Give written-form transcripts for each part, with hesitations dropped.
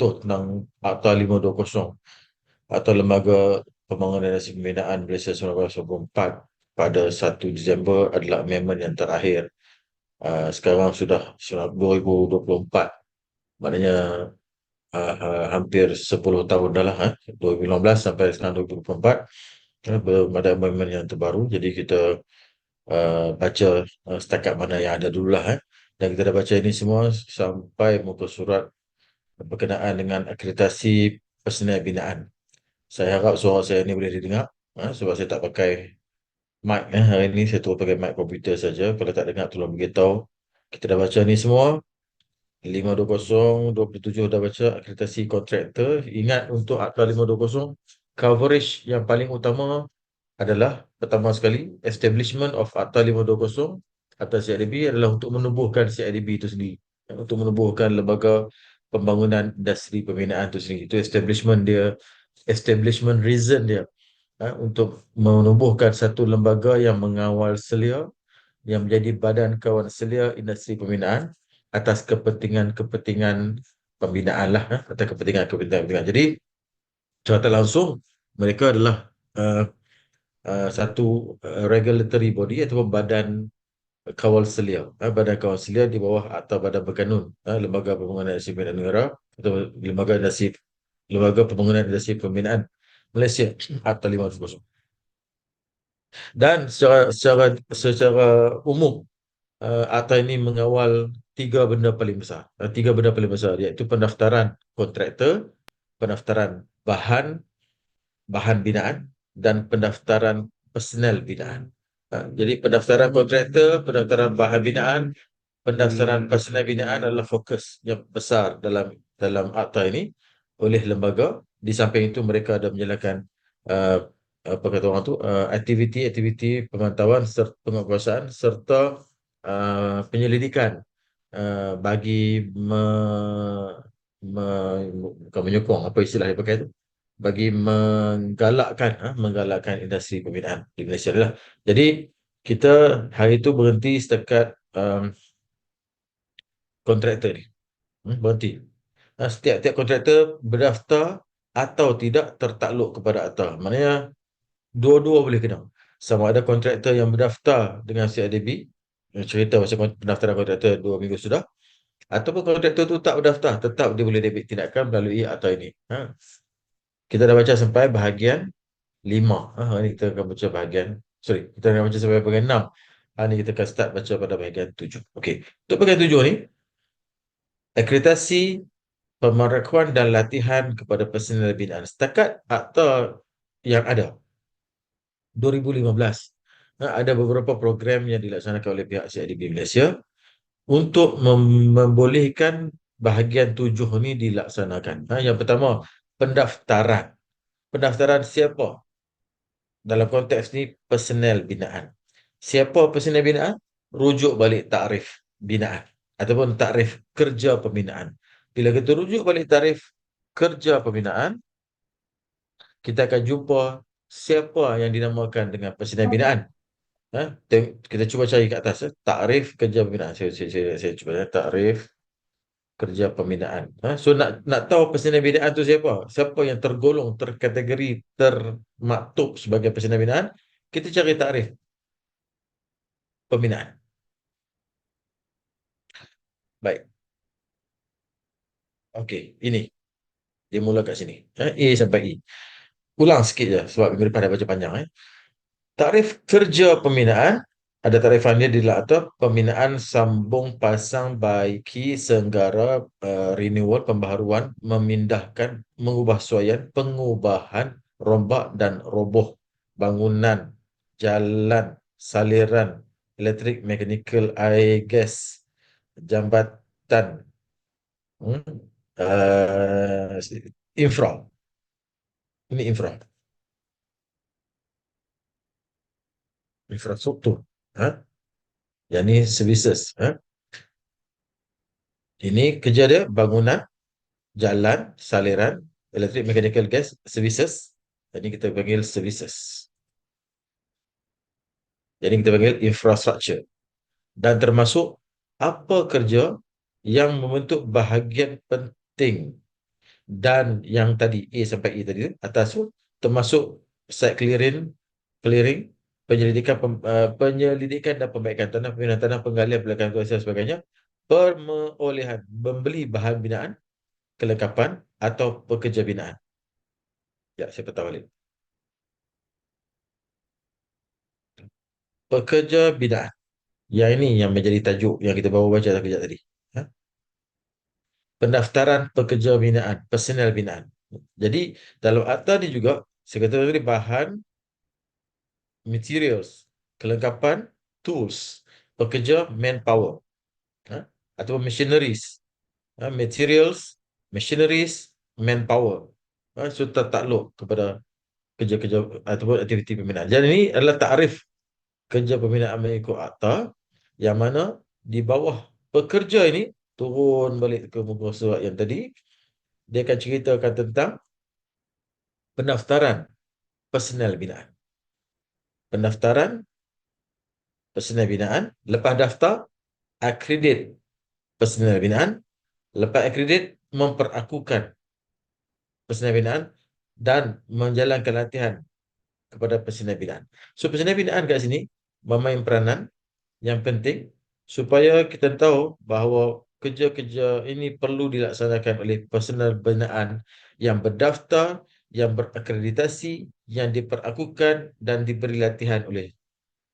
betul tentang Akta 520 atau Lembaga Pembangunan dan Pembinaan Malaysia 1994 pada 1 Disember adalah amendment yang terakhir. Sekarang sudah 2024, maknanya hampir 10 tahun dah lah, 2015 sampai sekarang 2024, belum ada amendment yang terbaru. Jadi kita baca setakat mana yang ada dulu lah. Dan kita dah baca ini semua sampai muka surat berkenaan dengan akreditasi personel binaan. Saya harap suara saya ini boleh didengar, sebab saya tak pakai mic. Hari ini saya terus pakai mic komputer saja. Kalau tak dengar tolong beritahu. Kita dah baca ni semua. 520-27 dah baca akreditasi kontraktor. Ingat, untuk Akta 520, coverage yang paling utama adalah pertama sekali establishment of Akta 520 atas CIDB adalah untuk menubuhkan CIDB itu sendiri, untuk menubuhkan lembaga pembangunan industri pembinaan itu sendiri. Itu establishment dia, establishment reason dia, untuk menubuhkan satu lembaga yang mengawal selia, yang menjadi badan kawan selia industri pembinaan atas kepentingan-kepentingan pembinaan lah, atas kepentingan-kepentingan. Jadi secara tak langsung mereka adalah uh, satu regulatory body ataupun badan kawal selia. Badan kawal selia di bawah atau badan berkanun, Lembaga Pembangunan Industri Pembinaan Negara atau Lembaga Pembangunan Industri Pembinaan Malaysia Akta 520. Dan secara umum, Akta ini mengawal tiga benda paling besar. Tiga benda paling besar, iaitu pendaftaran kontraktor, pendaftaran bahan bahan binaan, dan pendaftaran personel binaan. Jadi pendaftaran kontraktor, pendaftaran bahan binaan, pendaftaran personel binaan adalah fokus yang besar dalam akta ini oleh lembaga. Di samping itu mereka ada menjalankan uh, apa kata orang tu, aktiviti-aktiviti pemantauan serta penguasaan serta penyelidikan, bagi me, bukan menyokong, apa istilah yang pakai tu, bagi menggalakkan industri pembinaan di Malaysia lah. Jadi kita hari itu berhenti setakat kontraktor ni. Berhenti. Setiap-tiap kontraktor berdaftar atau tidak tertakluk kepada akta. Maknanya dua-dua boleh kena. Sama ada kontraktor yang berdaftar dengan CIDB, cerita pasal pendaftaran kontraktor 2 minggu sudah, ataupun kontraktor tu tak berdaftar, tetap dia boleh ambil tindakan melalui akta ini. Kita dah baca sampai bahagian 5. Hari ni kita akan baca bahagian, sorry, kita akan baca sampai bahagian 6. Hari ni kita akan start baca pada bahagian 7. Okey. Untuk bahagian 7 ni, akreditasi pemerakuan dan latihan kepada personel binaan. Setakat akta yang ada 2015, ada beberapa program yang dilaksanakan oleh pihak CIDB Malaysia untuk membolehkan bahagian 7 ni dilaksanakan. Yang pertama, pendaftaran. Pendaftaran siapa? Dalam konteks ni, personel binaan. Siapa personel binaan? Rujuk balik takrif binaan ataupun takrif kerja pembinaan. Bila kita rujuk balik takrif kerja pembinaan, kita akan jumpa siapa yang dinamakan dengan personel binaan. Kita cuba cari kat atas, takrif kerja pembinaan. Saya cuba takrif kerja pembinaan. So nak tahu personel binaan tu siapa? Siapa yang tergolong, terkategori, termaktub sebagai personel binaan? Kita cari takrif pembinaan. Baik. Okey, ini. Dia mula kat sini. A sampai E. Ulang sikit je sebab minggu depan dah baca panjang. Tarif kerja pembinaan, ada tarifan dia di atas. Pembinaan sambung pasang baiki senggara, renewal, pembaharuan, memindahkan, mengubah suaian, pengubahan, rombak dan roboh bangunan, jalan, saliran elektrik, mechanical, air, gas, jambatan, hmm, infra. Ini infrastruktur. Yang ni services. Ini kerja dia bangunan, jalan, saliran, elektrik, mechanical, gas, services. Jadi kita panggil services. Jadi kita panggil infrastructure. Dan termasuk apa kerja yang membentuk bahagian penting dan yang tadi A sampai E tadi atas tu termasuk site clearing, penyelidikan dan pembaikan tanah, pembinaan tanah, penggalian, pelepasan kuasa dan sebagainya, perolehan, membeli bahan binaan, kelengkapan atau pekerja binaan. Ya, saya petang balik. Pekerja binaan. Yang ini yang menjadi tajuk yang kita baru baca kejap tadi. Ha? Pendaftaran pekerja binaan, personel binaan. Jadi dalam akta ni juga saya kata tadi bahan, materials, kelengkapan, tools, pekerja, manpower, ha? Ataupun machineries, ha? Materials, machineries, manpower. Ha? So takluk kepada kerja-kerja ataupun aktiviti pembinaan. Jadi ini adalah takrif kerja pembinaan mengikut akta yang mana di bawah pekerja ini turun balik ke muka surat yang tadi, dia akan ceritakan tentang pendaftaran personel binaan. Pendaftaran personel binaan, lepas daftar, akredit personel binaan, lepas akredit, memperakukan personel binaan dan menjalankan latihan kepada personel binaan. So, personel binaan kat sini memain peranan yang penting supaya kita tahu bahawa kerja-kerja ini perlu dilaksanakan oleh personel binaan yang berdaftar, yang berakreditasi, yang diperakukan dan diberi latihan oleh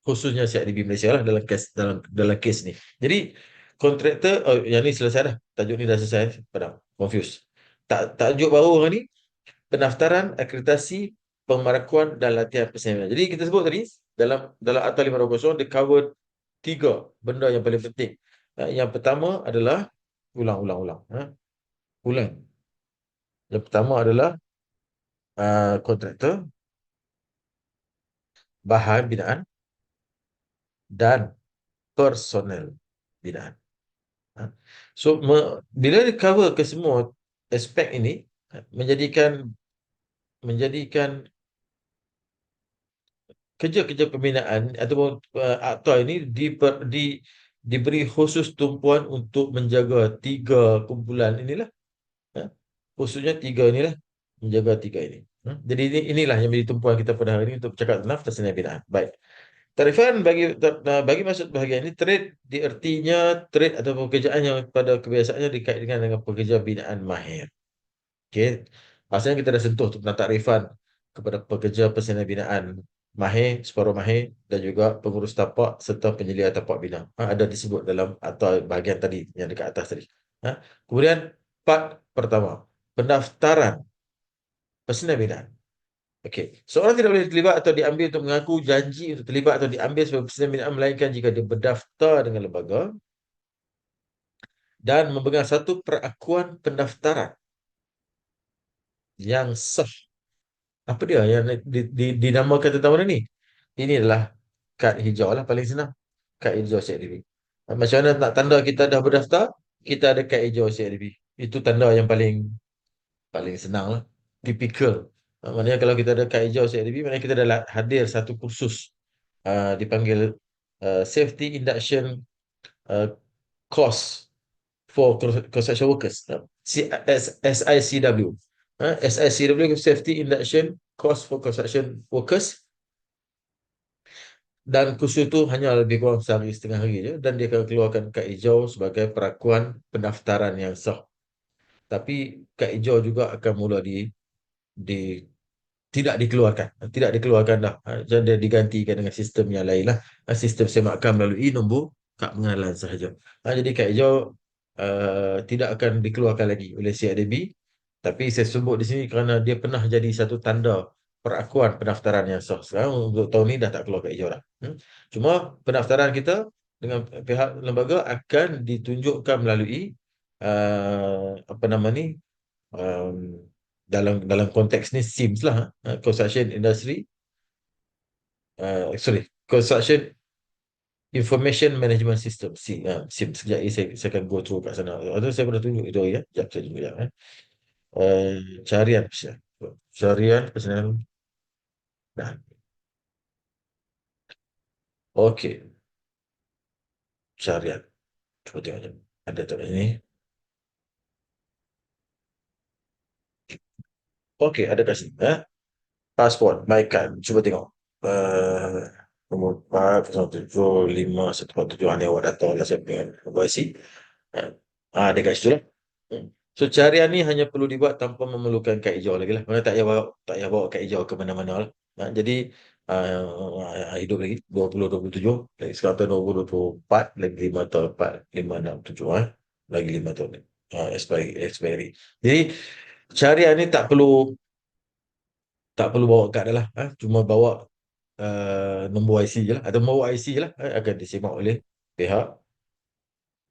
khususnya CIDB Malaysia lah dalam kes ni. Jadi kontraktor yang ni selesai dah. Tajuk ni dah selesai. Padahal confused. Tajuk baru hari ni pendaftaran, akreditasi, pemerakuan dan latihan personel. Jadi kita sebut tadi dalam Akta 520 dia cover tiga benda yang paling penting. Yang pertama adalah ulang. Ulang. Yang pertama adalah kontraktor, bahan binaan dan personel binaan. Ha. So bila dia cover ke semua aspek ini, menjadikan kerja-kerja pembinaan ataupun akta ini diberi khusus tumpuan untuk menjaga tiga kumpulan inilah. Ha. Khususnya tiga inilah, menjaga tiga ini. Jadi inilah yang menjadi tumpuan kita pada hari ini untuk bercakap tentang personel binaan. Baik. Tarifan bagi maksud bahagian ini, trade diartinya trade atau pekerjaan yang pada kebiasaannya dikaitkan dengan pekerja binaan mahir. Okey. Asalnya kita dah sentuh tentang takrifan kepada pekerja personel binaan mahir, separuh mahir dan juga pengurus tapak serta penyelia tapak bina. Ada disebut dalam atau bahagian tadi yang dekat atas tadi. Kemudian part pertama, pendaftaran personel binaan. Okey. Seorang tidak boleh terlibat atau diambil untuk mengaku janji untuk terlibat atau diambil sebagai personel binaan melainkan jika dia berdaftar dengan lembaga dan memegang satu perakuan pendaftaran yang sah. Apa dia yang dinamakan tentang mana ni? Ini adalah kad hijau lah paling senang. Kad hijau CIDB. Macam mana nak tanda kita dah berdaftar? Kita ada kad hijau CIDB. Itu tanda yang paling paling senang lah. Typical. Maknanya kalau kita ada kad hijau CIDB, maknanya kita dah hadir satu kursus dipanggil Safety Induction uh, Course for Construction Workers. SICW. SICW, Safety Induction Course for Construction Workers. Dan kursus itu hanya lebih kurang sehari setengah hari je, dan dia akan keluarkan kad hijau sebagai perakuan pendaftaran yang sah. Tapi kad hijau juga akan mula di tidak dikeluarkan dah. Dan dia digantikan dengan sistem yang lain lah. Sistem semakan melalui nombor kad pengenalan sahaja. Jadi kad hijau tidak akan dikeluarkan lagi oleh CIDB. Tapi saya sebut di sini kerana dia pernah jadi satu tanda perakuan pendaftaran yang sah. Sekarang untuk tahun ni dah tak keluar kad hijau dah. Cuma pendaftaran kita dengan pihak lembaga akan ditunjukkan melalui apa nama ni, um, dalam konteks ni SIMS lah, Construction Industry, Construction Information Management System, SIMS. Sekejap lagi saya akan go through kat sana. Atau saya pernah tunjuk itu hari ya. Sekejap saya tunjuk ya. Carian personal. Carian personal. Nah, okey. Carian. Cuba tengok je. Ada tak ini? Okey, ada kat sini. Pasport, my card. Cuba tengok. Nombor 4075147. Ni awak datang lah saya punya nombor IC. Ah, dekat situ lah. So carian ni hanya perlu dibuat tanpa memerlukan kad hijau lagi lah. Mana tak payah bawa kad hijau ke mana-mana lah. Jadi hidup lagi 2027, lagi sekarang tahun 2024, lagi 5 tahun, 4, 5, 6, 7, lagi 5 tahun. Expiry. Jadi carian ni tak perlu bawa kad dah lah. Cuma bawa nombor IC je lah, atau bawa IC je lah, akan disimak oleh pihak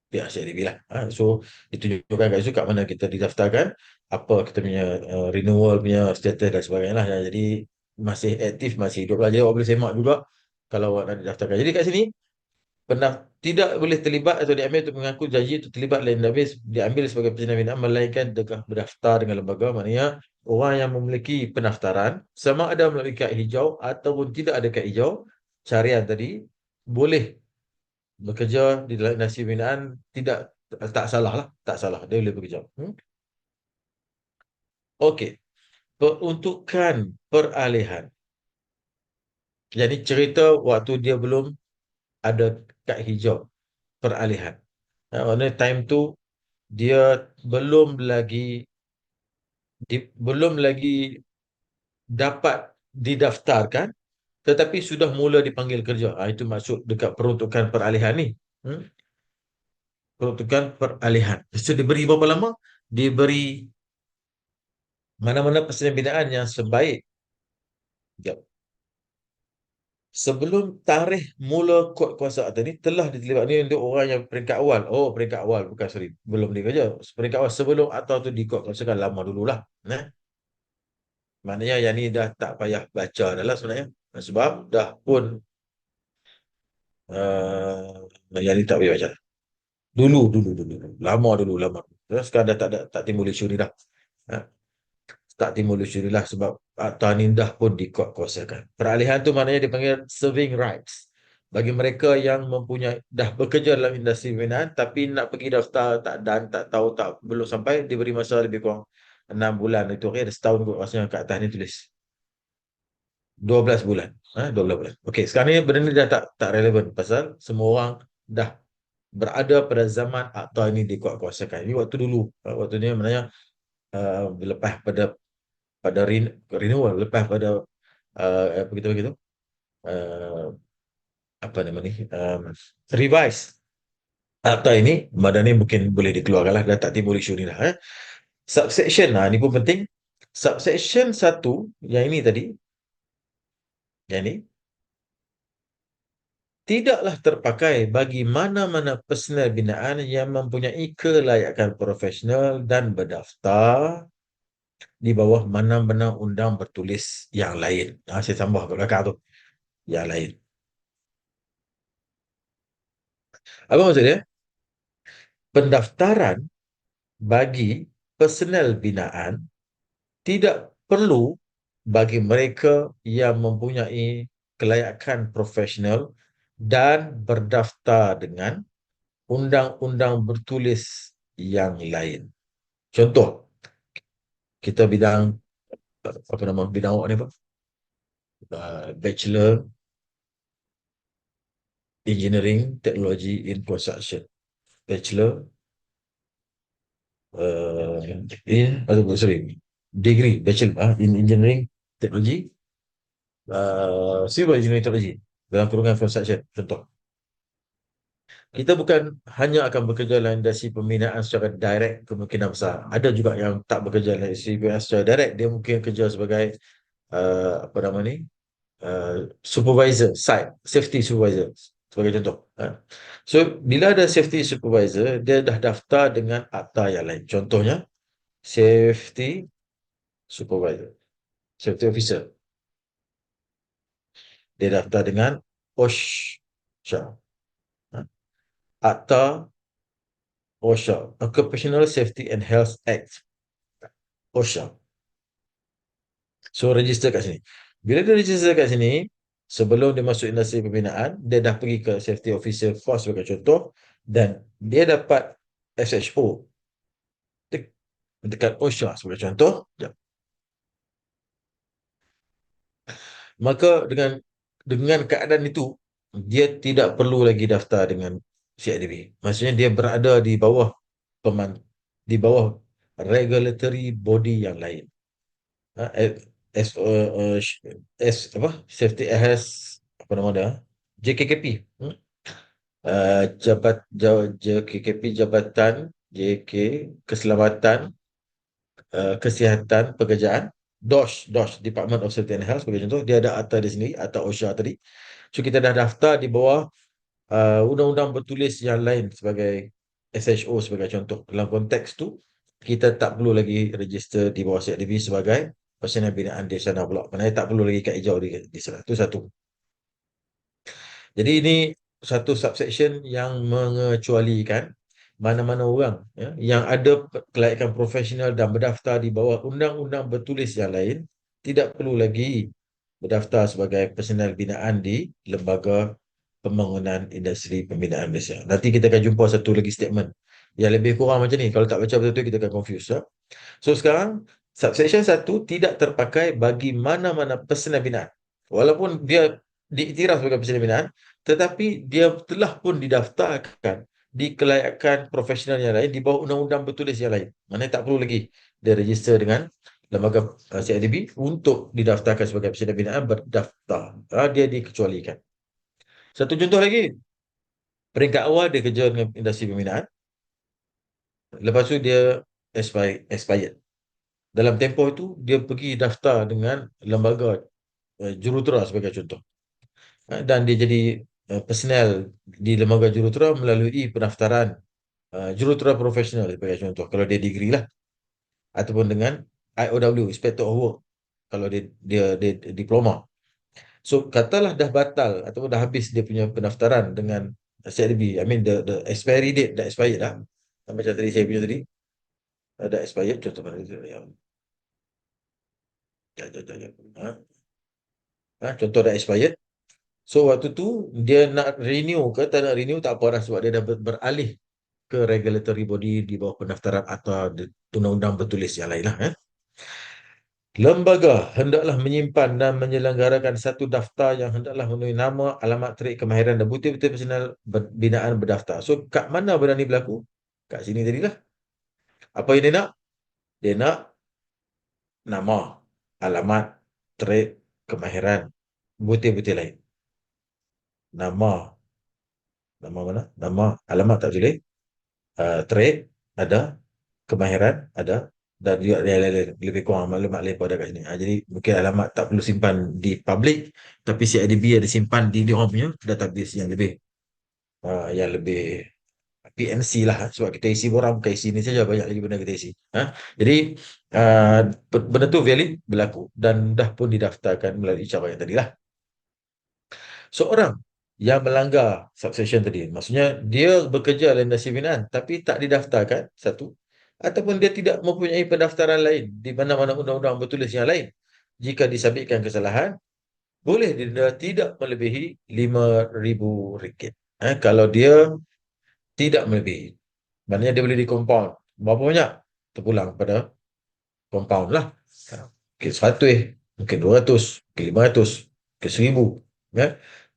pihak CIDB lah. So ditunjukkan kat situ kat mana kita didaftarkan, apa kita punya renewal punya status dan sebagainya lah. Jadi masih aktif, masih hidup lah. Jadi awak boleh semak juga kalau awak nak didaftarkan. Jadi kat sini pernah tidak boleh terlibat atau diambil untuk mengaku janji untuk terlibat lain diambil sebagai pesanan binaan melainkan dengan berdaftar dengan lembaga. Maknanya orang yang memiliki pendaftaran sama ada melalui kad hijau ataupun tidak ada kad hijau, carian tadi boleh bekerja di dalam industri pembinaan. Tidak, tak salah lah, tak salah, dia boleh bekerja. Okey, peruntukan peralihan. Jadi cerita waktu dia belum ada kad hijau peralihan. Maknanya time tu dia belum lagi belum lagi dapat didaftarkan, tetapi sudah mula dipanggil kerja. Itu maksud dekat peruntukan peralihan ni. Hmm? Peruntukan peralihan. So, diberi berapa lama? Diberi mana-mana pesanan binaan yang sebaik. Sekejap. Sebelum tarikh mula kod kuasa atau ni telah diterlibat. Ni untuk orang yang peringkat awal. Oh, peringkat awal, bukan, sorry, belum dia kerja. Peringkat awal sebelum atau tu di kod kuasa kan lama dululah. Maknanya yang ni dah tak payah baca dah lah sebenarnya. Sebab dah pun yang ni tak payah baca. Dulu. Lama dulu, lama. Sekarang dah tak timbul isu ni dah. Ha, tak timbul isu ni lah sebab akta ni dah pun dikuatkuasakan. Peralihan tu maknanya dipanggil serving rights. Bagi mereka yang mempunyai dah bekerja dalam industri pembinaan tapi nak pergi daftar tak tahu, belum sampai, diberi masa lebih kurang 6 bulan. Itu okay, ada setahun kot rasanya kat atas ni tulis. 12 bulan. 12 bulan. Okey, sekarang ni benda ni dah tak relevan pasal semua orang dah berada pada zaman akta ini dikuatkuasakan. Ini waktu dulu. Waktu ni maknanya lepas pada renewal, lepas pada apa kita begitu? Uh, apa nama ni? Revise akta ini, badan ni mungkin boleh dikeluarkan lah, dah tak timbul isu ni lah. Subsection, ni pun penting. Subsection 1 yang ini tadi, yang ni tidaklah terpakai bagi mana-mana personal binaan yang mempunyai kelayakan profesional dan berdaftar di bawah mana-mana undang bertulis yang lain. Saya tambah kat belakang tu, yang lain. Apa maksud dia? Pendaftaran bagi personal binaan tidak perlu bagi mereka yang mempunyai kelayakan profesional dan berdaftar dengan undang-undang bertulis yang lain. Contoh, kita bidang apa nama bidang awak ni apa? Bachelor Engineering Technology in Construction. Bachelor sorry, degree bachelor in Engineering Technology, Civil Engineering Technology dalam kurungan construction. Contoh, kita bukan hanya akan bekerja dalam industri pembinaan secara direct, kemungkinan besar. Ada juga yang tak bekerja dalam industri pembinaan secara direct. Dia mungkin kerja sebagai apa nama ni, supervisor site, safety supervisor sebagai contoh. So bila ada safety supervisor, dia dah daftar dengan akta yang lain. Contohnya safety supervisor, safety officer, dia daftar dengan OSHA, akta OSHA, Occupational Safety and Health Act, OSHA. So register kat sini. Bila dia register kat sini, sebelum dia masuk industri pembinaan, dia dah pergi ke safety officer course sebagai contoh, dan dia dapat SHO dekat OSHA sebagai contoh. Maka dengan keadaan itu, dia tidak perlu lagi daftar dengan CIDB. Maksudnya dia berada di bawah peman di bawah regulatory body yang lain. Ha, as, apa, safety as apa nama dia? JKKP. JKKP, Jabatan JK Keselamatan, Kesihatan Pekerjaan, DOSH, Department of Safety and Health sebagai contoh. Dia ada akta di sini, akta OSHA tadi. So kita dah daftar di bawah undang-undang bertulis yang lain sebagai SHO sebagai contoh. Dalam konteks tu, kita tak perlu lagi register di bawah CIDB sebagai personal binaan di sana pula. Maknanya tak perlu lagi kad hijau di sana. Itu satu. Jadi ini satu subsection yang mengecualikan mana-mana orang, ya, yang ada kelayakan profesional dan berdaftar di bawah undang-undang bertulis yang lain tidak perlu lagi berdaftar sebagai personal binaan di Lembaga Pembangunan Industri Pembinaan Malaysia. Nanti kita akan jumpa satu lagi statement yang lebih kurang macam ni. Kalau tak baca betul-betul kita akan confuse. Ya? So sekarang subsection 1 tidak terpakai bagi mana-mana personal binaan. Walaupun dia diiktiraf sebagai personal binaan, tetapi dia telah pun didaftarkan di kelayakan profesional yang lain di bawah undang-undang bertulis yang lain. Maknanya tak perlu lagi dia register dengan lembaga CIDB untuk didaftarkan sebagai personal binaan berdaftar. Dia dikecualikan. Satu contoh lagi, peringkat awal dia kerja dengan industri pembinaan. Lepas tu dia expired. Dalam tempoh itu, dia pergi daftar dengan lembaga jurutera sebagai contoh. Dan dia jadi personal di lembaga jurutera melalui pendaftaran jurutera profesional sebagai contoh. Kalau dia degree lah. Ataupun dengan IOW, Inspector of Work. Kalau dia diploma. So, katalah dah batal ataupun dah habis dia punya pendaftaran dengan CIDB. I mean, the expiry date dah expired dah. Macam tadi saya punya tadi. Dah expired. Contoh mana itu? Contoh dah expired. So waktu tu dia nak renew ke tak nak renew tak apa dah sebab dia dah beralih ke regulatory body di bawah pendaftaran atau undang-undang bertulis yang lain lah. Lembaga hendaklah menyimpan dan menyelenggarakan satu daftar yang hendaklah memenuhi nama, alamat, trik, kemahiran dan bukti-bukti personal binaan berdaftar. So kat mana benda ni berlaku? Kat sini tadilah. Apa yang dia nak? Dia nak nama, alamat, trik, kemahiran, bukti-bukti lain. Nama, nama mana? Nama, alamat tak boleh. Trade ada, kemahiran ada, dan juga lebih kurang maklumat lain pada kat sini. Jadi mungkin alamat tak perlu simpan di public, tapi CIDB ada simpan di dia orang punya database yang lebih PNC lah, sebab kita isi borang bukan isi ni saja, banyak lagi benda kita isi. Jadi uh, benda tu valid berlaku dan dah pun didaftarkan melalui cara yang tadi lah. Seorang yang melanggar subsection tadi, maksudnya dia bekerja dalam industri binaan tapi tak didaftarkan, satu, ataupun dia tidak mempunyai pendaftaran lain di mana-mana undang-undang bertulis yang lain, jika disabitkan kesalahan, boleh didenda tidak melebihi RM5,000. Kalau dia tidak melebihi, maknanya dia boleh di compound berapa banyak, terpulang pada compound lah. Mungkin 100, mungkin 200, mungkin 500, mungkin 1,000. Ya.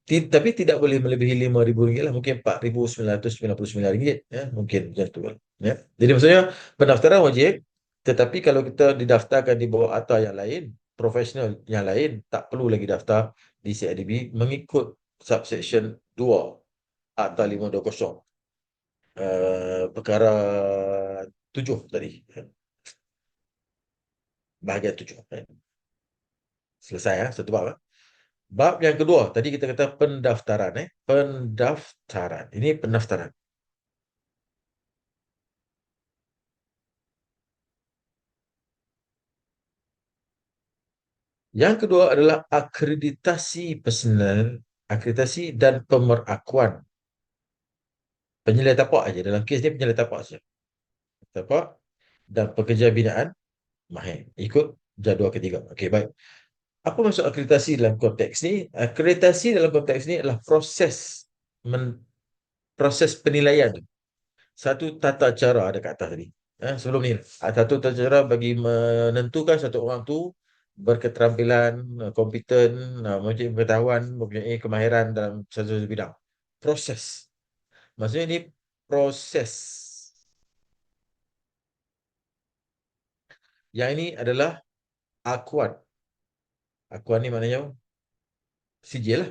Tapi tidak boleh melebihi RM5,000 lah. Mungkin RM4,999. Ya. Mungkin macam tu. Ya. Jadi maksudnya pendaftaran wajib. Tetapi kalau kita didaftarkan di bawah ATA yang lain, profesional yang lain, tak perlu lagi daftar di CIDB mengikut subsection 2 ATA 520. Perkara 7 tadi. Bahagian 7. Selesai satu bab. Bab yang kedua, tadi kita kata pendaftaran. Pendaftaran. Ini pendaftaran. Yang kedua adalah akreditasi personal, akreditasi dan pemerakuan. Penyelidik tapak aja. Dalam kes ni penyelidik tapak saja. Tapak dan pekerja binaan mahir. Ikut jadual ketiga. Okey, baik. Apa maksud akreditasi dalam konteks ni? Akreditasi dalam konteks ni adalah proses penilaian. Satu tata cara ada kat atas tadi. Sebelum ni, satu tata cara bagi menentukan satu orang tu berketerampilan, kompeten, mempunyai pengetahuan, mempunyai kemahiran dalam satu bidang. Proses. Maksudnya ini proses. Yang ini adalah akuan. Akuan ni maknanya sijil lah.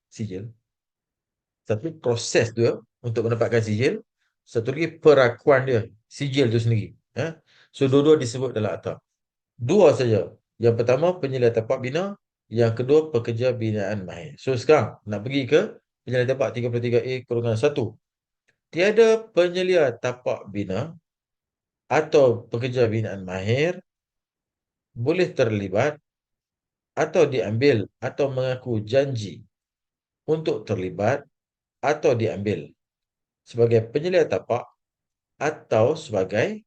Sijil. Satu proses dia untuk mendapatkan sijil. Satu lagi perakuan dia. Sijil tu sendiri. So, dua-dua disebut dalam akta. Dua saja. Yang pertama, penyelia tapak bina. Yang kedua, pekerja binaan mahir. So, sekarang nak pergi ke penyelia tapak 33A/1. Tiada penyelia tapak bina atau pekerja binaan mahir boleh terlibat atau diambil atau mengaku janji untuk terlibat atau diambil sebagai penyelia tapak atau sebagai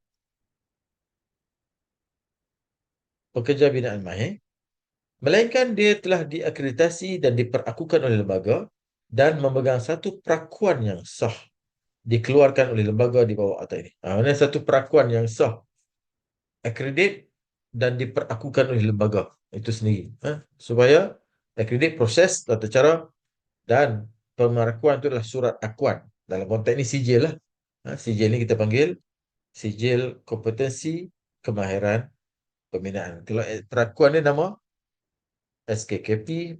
pekerja binaan mahir, melainkan dia telah diakreditasi dan diperakukan oleh lembaga dan memegang satu perakuan yang sah dikeluarkan oleh lembaga di bawah atas ini. Maksudnya satu perakuan yang sah, akredit dan diperakukan oleh lembaga itu sendiri. Supaya akredit proses tata cara dan pemerakuan itu adalah surat akuan. Dalam konteks ini sijil lah. Sijil ni kita panggil sijil kompetensi kemahiran pembinaan. Kalau perakuan dia nama SKKP,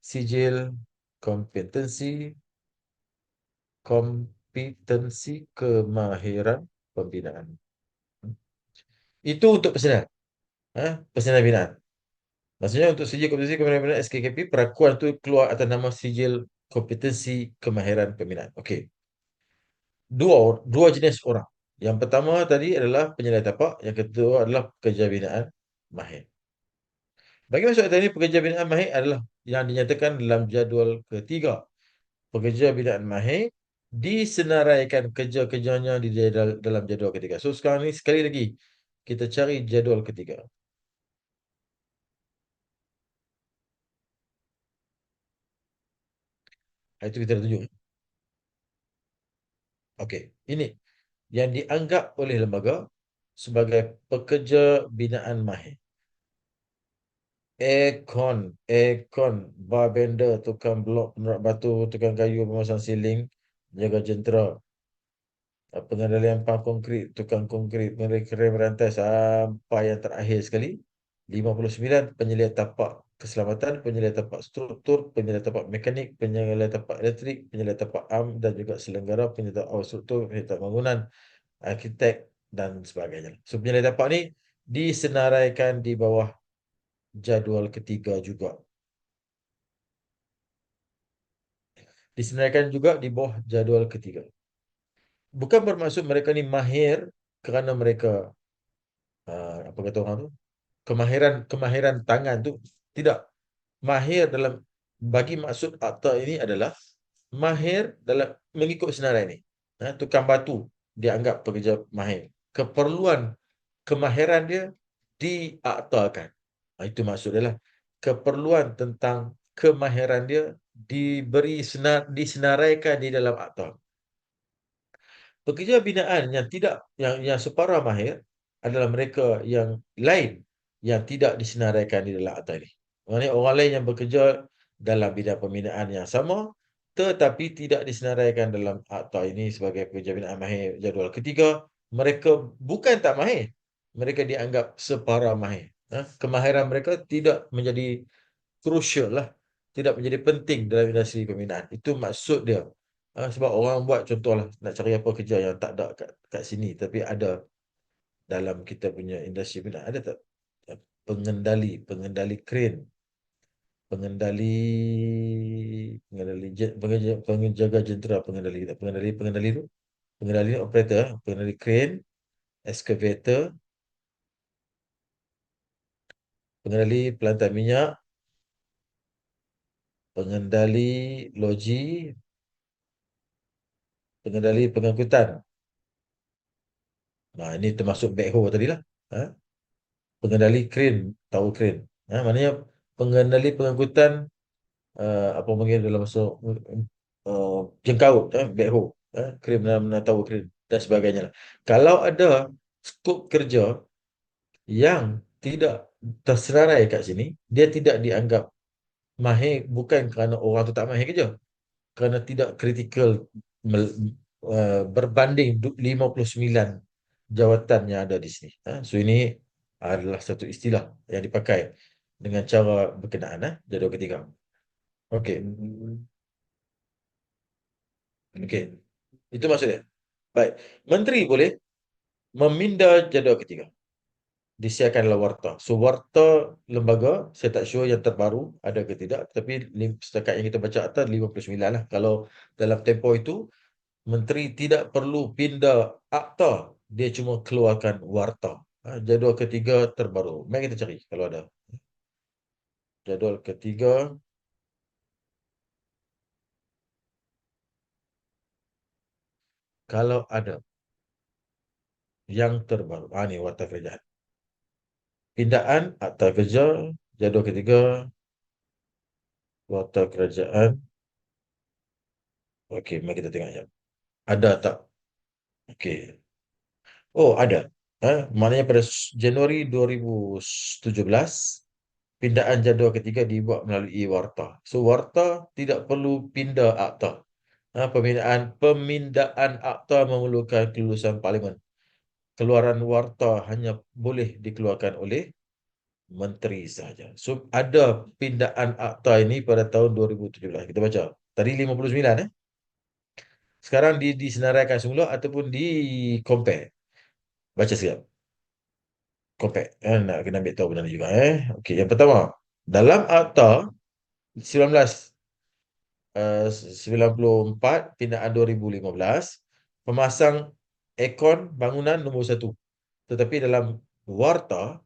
sijil kompetensi kemahiran pembinaan. Itu untuk persediaan. Persediaan binaan. Maksudnya untuk sijil kompetensi kemahiran pembinaan SKKP, perakuan tu keluar atas nama sijil kompetensi kemahiran pembinaan. Okey. Dua jenis orang. Yang pertama tadi adalah penyelia tapak, yang kedua adalah pekerja binaan mahir. Bagi masuk tadi, pekerja binaan mahir adalah yang dinyatakan dalam jadual ketiga. Pekerja binaan mahir disenaraikan kerja-kerjanya di dalam jadual ketiga. So sekarang ni sekali lagi kita cari jadual ketiga. Itu kita dah tunjuk. Okey, ini yang dianggap oleh lembaga sebagai pekerja binaan mahir. Aircon, barbender, tukang blok, penerak batu, tukang kayu, pemasang siling, jaga jentera, pengendalian pam konkrit, tukang konkrit, pengerim rantai sampai yang terakhir sekali. 59 penyelia tapak keselamatan, penyelia tapak struktur, penyelia tapak mekanik, penyelia tapak elektrik, penyelia tapak am dan juga selenggara, penyelia tapak struktur, penyelia tapak bangunan, arkitek dan sebagainya. So penyelia tapak ni disenaraikan di bawah jadual ketiga juga. Disenaraikan juga di bawah jadual ketiga. Bukan bermaksud mereka ni mahir kerana mereka apa kata orang tu, kemahiran tangan tu. Tidak. Mahir dalam bagi maksud akta ini adalah mahir dalam mengikut senarai ini. Tukang batu dianggap pekerja mahir. Keperluan kemahiran dia diaktakan. Itu maksud dia lah. Keperluan tentang kemahiran dia disenaraikan di dalam akta. Pekerja binaan yang tidak yang separa mahir adalah mereka yang lain yang tidak disenaraikan di dalam akta ini. Maksudnya orang lain yang bekerja dalam bidang pembinaan yang sama tetapi tidak disenaraikan dalam akta ini sebagai pekerja binaan mahir jadual ketiga, mereka bukan tak mahir. Mereka dianggap separa mahir. Kemahiran mereka tidak menjadi crucial lah. Tidak menjadi penting dalam industri pembinaan. Itu maksud dia. Sebab orang buat contohlah nak cari apa kerja yang tak ada kat sini tapi ada dalam kita punya industri pembinaan. Ada tak? Pengendali kren, pengendali penjaga jentera, pengendali tu, pengendali operator, pengendali kren, excavator, pengendali pelantar minyak, pengendali loji, pengendali pengangkutan. Nah, ini termasuk backhoe tadi lah. Pengendali kren, tower kren. Maknanya pengendali pengangkutan apa panggil dalam bahasa jengkaut, backhoe, kren dan tower kren dan sebagainya lah. Kalau ada skop kerja yang tidak tersenarai kat sini, dia tidak dianggap mahir bukan kerana orang tu tak mahir kerja, kerana tidak kritikal berbanding 59 jawatan yang ada di sini. So ini adalah satu istilah yang dipakai dengan cara berkenaan jadual ketiga. Okey. Okey. Itu maksudnya. Baik. Menteri boleh meminda jadual ketiga. Disiarkan dalam warta. So warta lembaga, saya tak sure yang terbaru ada ke tidak, tapi setakat yang kita baca atas 59 lah. Kalau dalam tempoh itu, menteri tidak perlu pindah akta, dia cuma keluarkan warta. Jadual ketiga terbaru. Mari kita cari kalau ada. Jadual ketiga, kalau ada yang terbaru. Ni warta kerajaan. Pindaan akta kerja, jadual ketiga, warta kerajaan. Okey, mari kita tengok jap. Ada tak? Okey. Oh, ada. Maknanya pada Januari 2017, pindaan jadual ketiga dibuat melalui warta. So, warta tidak perlu pindah akta. Pemindaan akta memerlukan kelulusan parlimen. Keluaran warta hanya boleh dikeluarkan oleh menteri sahaja. So, ada pindaan akta ini pada tahun 2017. Kita baca. Tadi 59, eh. Sekarang disenaraikan semula ataupun di compare. Baca sekejap. Compact. Nak kena ambil tahu benda ni juga. Okey, yang pertama. Dalam Akta 19, 94, pindaan 2015, pemasang aircon bangunan nombor satu. Tetapi dalam Warta,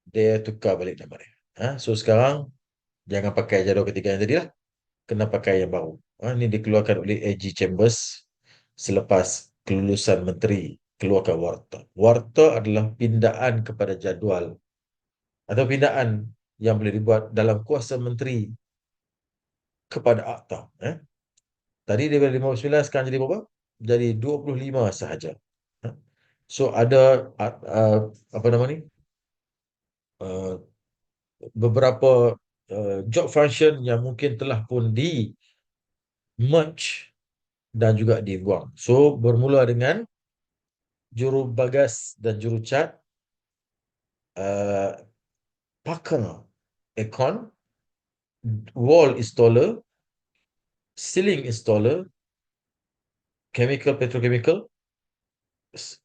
dia tukar balik nama dia. So sekarang, jangan pakai jadual ketiga yang tadi lah. Kena pakai yang baru. Ini dikeluarkan oleh AG Chambers selepas kelulusan menteri keluarkan Warta. Warta adalah pindaan kepada jadual atau pindaan yang boleh dibuat dalam kuasa menteri kepada akta. Tadi dia dari 59 sekarang jadi berapa? Jadi 25 sahaja. Eh. So ada apa nama ni? Uh, beberapa job function yang mungkin telah pun di merge dan juga dibuang. So bermula dengan juru bagas dan juru cat, uh, pakar aircon, wall installer, ceiling installer, chemical petrochemical,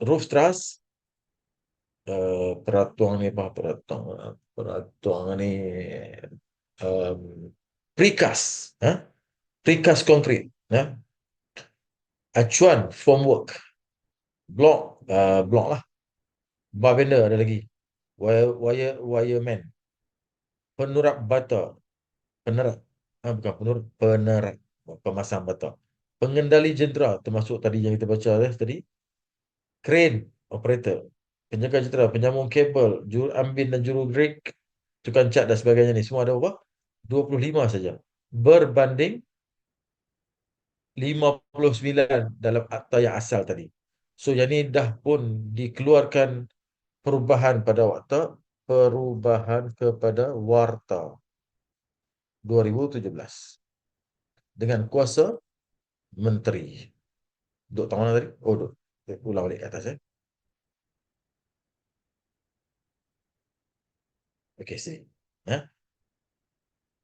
roof truss, peratuang ni apa? Peratuang ni um, precast, precast concrete, acuan formwork, block lah, bar bender ada lagi, wireman, penurak bata, penerat, bukan penurak, penerat, pemasang bata, pengendali jentera termasuk tadi yang kita baca tadi, crane operator, penjaga jentera, penyambung kabel, juru ambin dan juru grek, tukang cat dan sebagainya ni semua ada berapa? 25 saja. Berbanding 59 dalam akta yang asal tadi. So yang ni dah pun dikeluarkan perubahan pada waktu perubahan kepada warta 2017 dengan kuasa menteri. Duk tahu mana tadi? Oh, duk. Ulang balik ke atas, Okey, sini.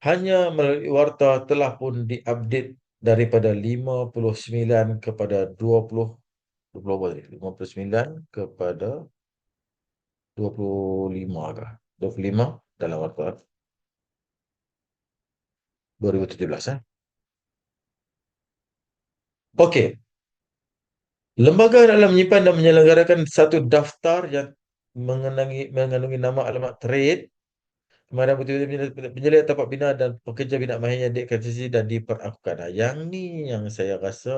Hanya melalui warta telah pun diupdate daripada 59 kepada 20, 20 apa tadi? 59 kepada 25 kah? 25 dalam warta 2017, Okey. Lembaga dalam menyimpan dan menyelenggarakan satu daftar yang mengandungi nama alamat trade, kemahiran penyelia tapak bina dan pekerja bina mahirnya diakreditasi dan diperakukan. Yang ni yang saya rasa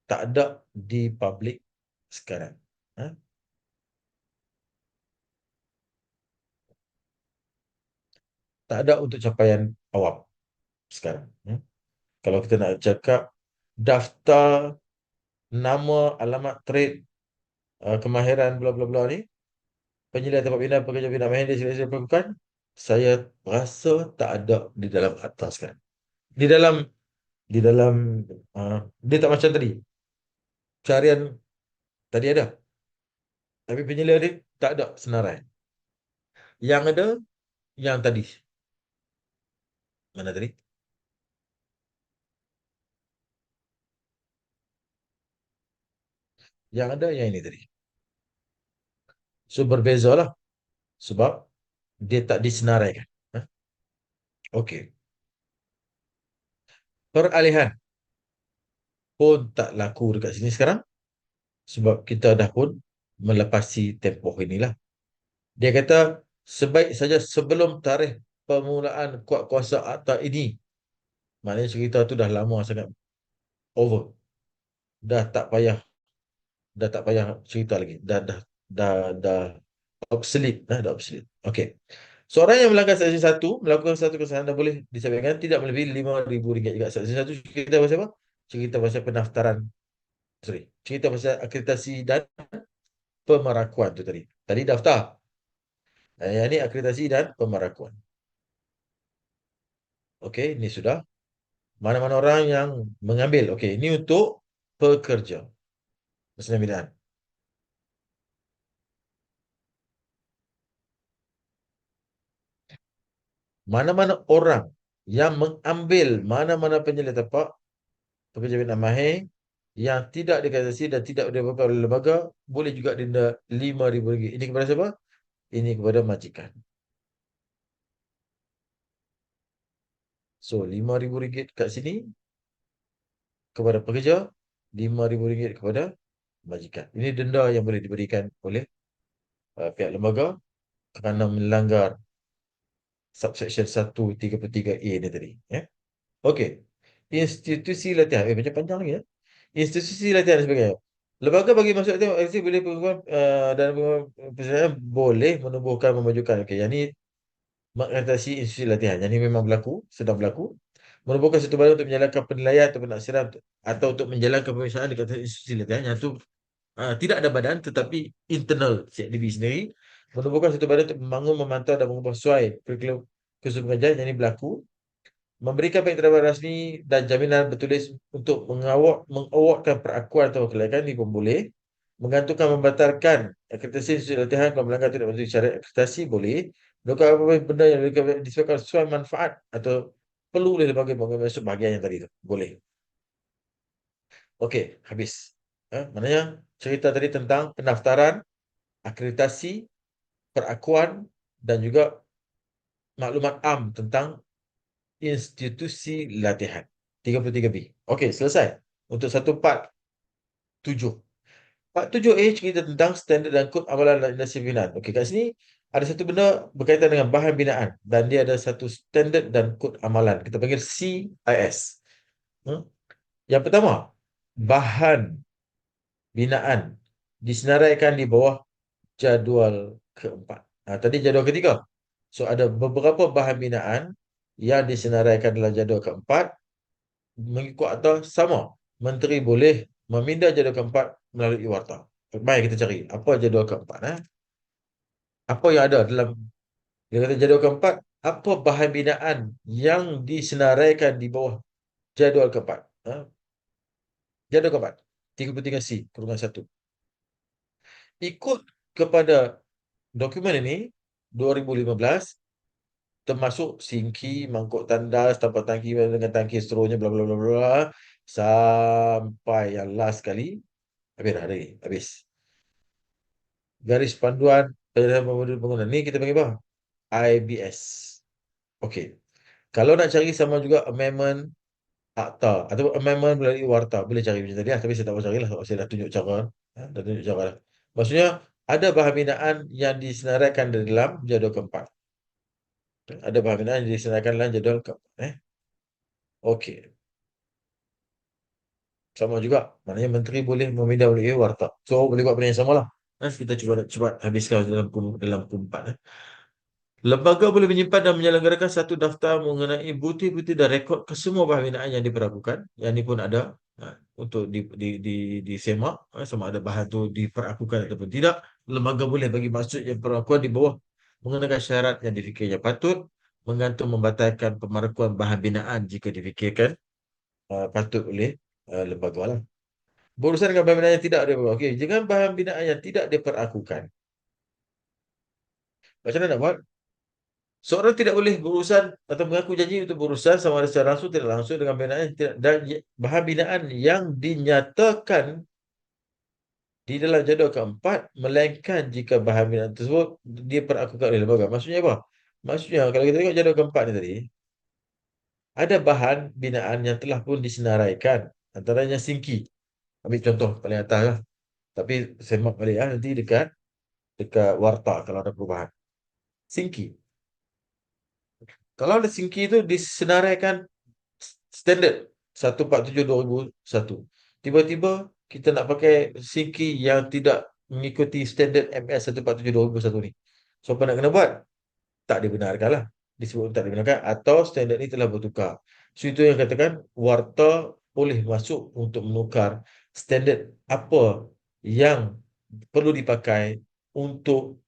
tak ada di public sekarang. Ha? Tak ada untuk capaian awam sekarang. Kalau kita nak cakap daftar nama, alamat trade, kemahiran bla bla bla ni, penyelia tempat pindah pekerja pindah mahir dia sila lakukan, saya rasa tak ada di dalam atas kan. Di dalam di dalam dia tak macam tadi. Carian tadi ada, tapi penyelia dia tak ada senarai. Yang ada yang tadi. Mana tadi? Yang ada yang ini tadi. So berbeza lah sebab dia tak disenaraikan. Ha? Okey. Peralihan pun tak laku dekat sini sekarang sebab kita dah pun melepasi tempoh inilah. Dia kata sebaik saja sebelum tarikh permulaan kuat kuasa akta ini. Maknanya cerita tu dah lama sangat over. Dah tak payah cerita lagi. Dah obsolete, dah obsolete. Okey. Seorang yang melanggar Seksyen 1 melakukan satu kesalahan dan boleh disabitkan tidak melebihi RM5,000 juga. Seksyen 1 cerita pasal apa? Cerita pasal pendaftaran. Sorry. Cerita pasal akreditasi dan pemerakuan tu tadi. Tadi daftar. Yang ni akreditasi dan pemerakuan. Okey, ini sudah. Mana-mana orang yang mengambil. Okey, ini untuk pekerja. Persalinan bidaan. Mana-mana orang yang mengambil mana-mana penyelia tapak pekerja bidang mahir yang tidak diakreditasi dan tidak dilakukan oleh lembaga boleh juga denda RM5,000. Ini kepada siapa? Ini kepada majikan. So RM5,000 kat sini kepada pekerja, RM5,000 kepada majikan. Ini denda yang boleh diberikan oleh pihak lembaga kerana melanggar subsection 133A ni tadi. Ya. Okey. Institusi latihan. Macam panjang lagi ya. Institusi latihan dan sebagainya. Lembaga bagi masuk latihan aktif boleh pengukuhan dan persediaan boleh menubuhkan memajukan. Okey, yang ni mengatasi institusi latihan. Yang ini memang berlaku, sedang berlaku. Merupakan satu badan untuk menjalankan penilaian atau penaksiran atau untuk menjalankan pemeriksaan dekat institusi latihan. Yang itu tidak ada badan tetapi internal CIDB sendiri. Merupakan satu badan untuk membangun, memantau dan mengubah sesuai kurikulum kursus pengajian. Yang ini berlaku. Memberikan pengiktirafan rasmi dan jaminan bertulis untuk mengawardkan perakuan atau kelayakan ini pun boleh. Menggantungkan membatalkan akreditasi institusi latihan kalau melanggar tidak mematuhi syarat akreditasi boleh. Melakukan apa-apa benda yang disebabkan sesuai manfaat atau perlu oleh lembaga masuk bahagian yang tadi tu. Boleh. Okey, habis. Maknanya cerita tadi tentang pendaftaran, akreditasi, perakuan dan juga maklumat am tentang institusi latihan. 33B. Okey, selesai. Untuk 147. Part 7A cerita tentang standard dan kod amalan dalam industri binaan. Okey, kat sini ada satu benda berkaitan dengan bahan binaan dan dia ada satu standard dan kod amalan. Kita panggil CIS. Hmm? Yang pertama, bahan binaan disenaraikan di bawah jadual keempat. Tadi jadual ketiga. So ada beberapa bahan binaan yang disenaraikan dalam jadual keempat mengikut akta sama. Menteri boleh memindah jadual keempat melalui warta. Mari kita cari apa jadual keempat. Apa yang ada dalam dia kata jadual keempat, apa bahan binaan yang disenaraikan di bawah jadual keempat. Jadual keempat 33C kurungan 1. Ikut kepada dokumen ini 2015 termasuk sinki, mangkuk tandas, tapak tangki dengan tangki seterusnya bla bla bla bla sampai yang last kali habis dah hari habis. Garis panduan penyelesaian bangunan ni kita panggil apa? IBS. Okey. Kalau nak cari sama juga amendment akta atau amendment melalui warta boleh cari macam tadi lah. Tapi saya tak mau carilah sebab saya dah tunjuk cara. Dah tunjuk cara dah. Maksudnya ada bahan binaan yang disenaraikan di dalam jadual keempat. Ada bahan binaan yang disenaraikan dalam jadual keempat. Okey. Sama juga. Maknanya menteri boleh memindah melalui warta. So boleh buat benda yang sama lah. Kita cuba habiskan dalam pukul 4. Lembaga boleh menyimpan dan menyelenggarakan satu daftar mengenai bukti-bukti dan rekod kesemua bahan binaan yang diperlakukan. Yang ini pun ada untuk disemak sama ada bahan itu diperakukan ataupun tidak. Lembaga boleh bagi maksud yang perlakuan di bawah mengenakan syarat yang difikirnya patut, menggantung membatalkan pemerakuan bahan binaan jika difikirkan patut oleh lembaga lah. Berurusan dengan bahan binaan yang tidak diperlakukan. Okey, dengan bahan binaan yang tidak diperakukan. Macam mana nak buat? Seorang tidak boleh berurusan atau mengaku janji untuk berurusan sama ada secara langsung tidak langsung dengan binaan yang tidak, dan bahan binaan yang dinyatakan di dalam jadual keempat, melainkan jika bahan binaan tersebut diperakukan oleh lembaga. Maksudnya apa? Maksudnya kalau kita tengok jadual keempat ni tadi, ada bahan binaan yang telah pun disenaraikan. Antaranya singki. Ambil contoh paling atas lah. Tapi semak balik lah nanti dekat dekat warta kalau ada perubahan. Singki. Kalau ada singki itu disenaraikan standard 147/2001. Tiba-tiba kita nak pakai singki yang tidak mengikuti standard MS 147/2001 ni. So apa nak kena buat? Tak dibenarkan lah. Disebut tak dibenarkan atau standard ni telah bertukar. So itu yang katakan warta boleh masuk untuk menukar standard apa yang perlu dipakai untuk